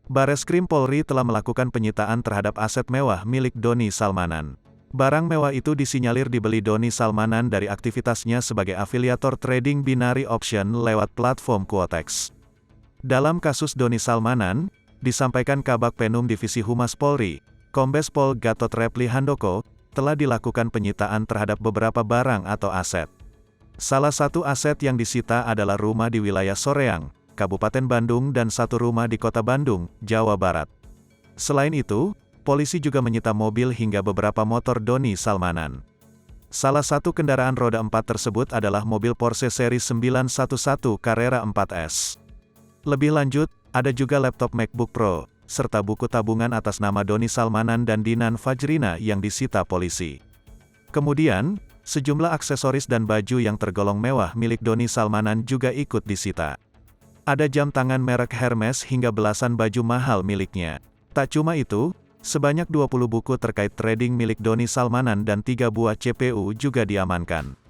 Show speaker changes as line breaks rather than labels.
Bareskrim Polri telah melakukan penyitaan terhadap aset mewah milik Doni Salmanan. Barang mewah itu disinyalir dibeli Doni Salmanan dari aktivitasnya sebagai afiliator trading binary option lewat platform Quotex. Dalam kasus Doni Salmanan, disampaikan Kabag Penum Divisi Humas Polri, Kombes Pol Gatot Repli Handoko, telah dilakukan penyitaan terhadap beberapa barang atau aset. Salah satu aset yang disita adalah rumah di wilayah Soreang, Kabupaten Bandung dan satu rumah di Kota Bandung, Jawa Barat. Selain itu, polisi juga menyita mobil hingga beberapa motor Doni Salmanan. Salah satu kendaraan roda 4 tersebut adalah mobil Porsche seri 911 Carrera 4S. Lebih lanjut, ada juga laptop MacBook Pro, serta buku tabungan atas nama Doni Salmanan dan Dinan Fajrina yang disita polisi. Kemudian, sejumlah aksesoris dan baju yang tergolong mewah milik Doni Salmanan juga ikut disita. Ada jam tangan merek Hermes hingga belasan baju mahal miliknya. Tak cuma itu, sebanyak 20 buku terkait trading milik Doni Salmanan dan 3 buah CPU juga diamankan.